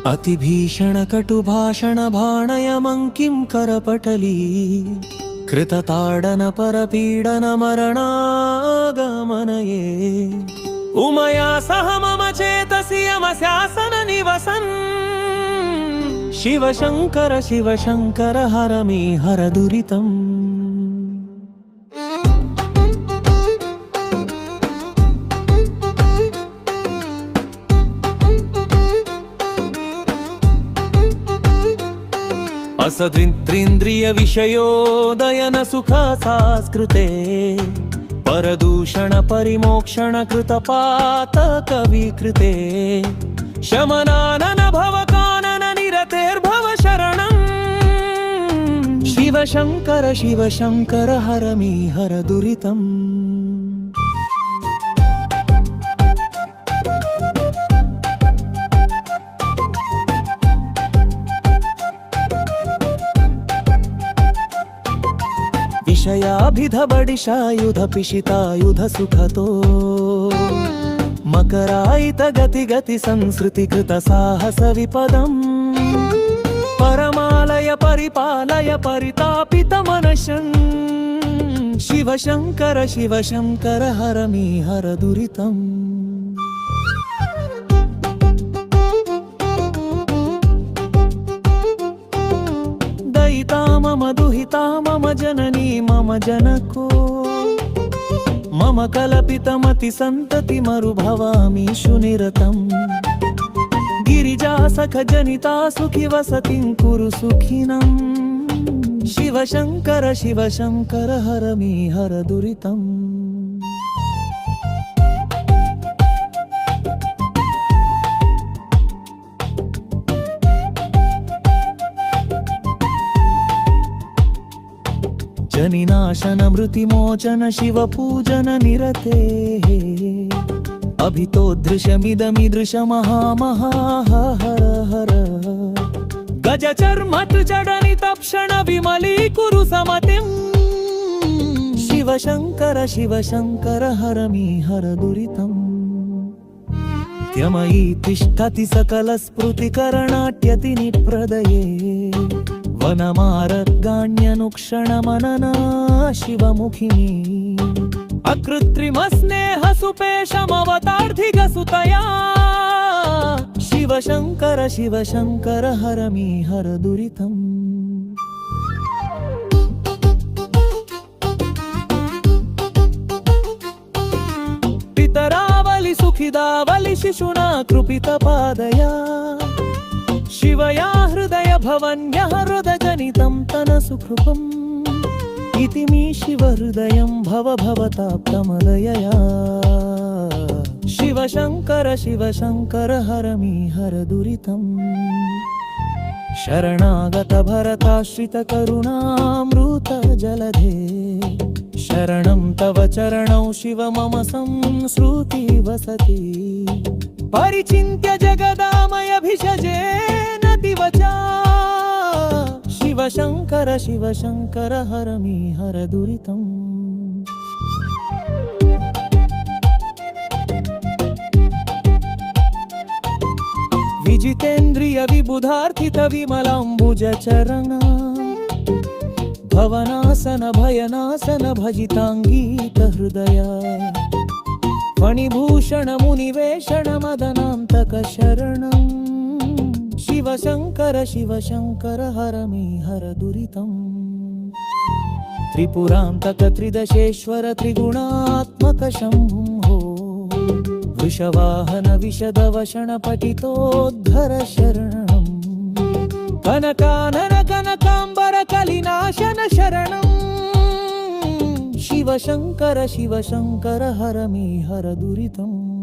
अतिभीषण कटुभाषण भाणयमङ्किं करपटली कृतताडन परपीडन मरणागमनये उमया सह मम चेतसि यमस्यासन निवसन् शिव शङ्कर हर मे हर दुरितम्। असद्रिन्द्रिय विषयोदयन सुख संस्कृते परदूषण परिमोक्षण कृतपातक विकृते शमनानन भवकानन निरतेर्भव शरणं शिव शङ्कर हर मे हर दुरितम्। विषयाभिध बडिशायुध पिशितायुध सुखतो मकरायित गति संसृति कृत साहस विपदम् परमालय परिपालय परितापित मनशं शिव शङ्कर हर मे हर दुरितम्। मम दुहिता मम जननी मम जनको मम कल्पितमति सन्तति मरुभवामीषु निरतम् गिरिजा सख जनिता सुखि वसतिं कुरु सुखिनम् शिव शङ्कर हर मे हर दुरितम्। जनिनाशन मृतिमोचन शिव पूजन निरते अभितो दृशमिदमीदृश महामहाहर हर गज चर्मत जडनि तप्षण विमलीकुरु समतिं शिव शङ्कर हर मे हर दुरितम्। त्यमयी तिष्ठति सकल स्फुटिकरणाट्यति निप्रदये वनमार्गाण्यनुक्षणमनना शिवमुखिनी अकृत्रिमस्नेह सुपेशमवतार्थिगसुतया शिव शङ्कर हर मे हर दुरितम्। पितरावलि सुखिदावलि शिशुना कृपितपादया शिवया हृदय भवन्यः हृदजनितं तन सुकृपम् इति मे शिव हृदयं भवताप्तमदयया शिव शङ्कर हर मे हर दुरितम्। शरणागत भरताश्रित करुणामृत जलधे शरणं तव चरणौ शिव मम संसृति वसति परिचिन्त्य जगदामयभिषजेन दिवचा शिव शङ्कर हर मे हर दुरितम्। विजितेन्द्रिय विबुधार्थित विमलाम्बुज चरण भवनासन भयनासन भजिताङ्गीत हृदया फणिभूषण मुनिवेषण मदनान्तक शरणं शिव शङ्कर हर मे हर दुरितम्। त्रिपुरान्तक त्रिदशेश्वर त्रिगुणात्मक शम्भो वृषवाहन विशदवशण पठितोद्धर शरणं कनकानन कनकाम्बर कलिनाशन शरणं शिव शङ्कर हर मे हर दुरितम्।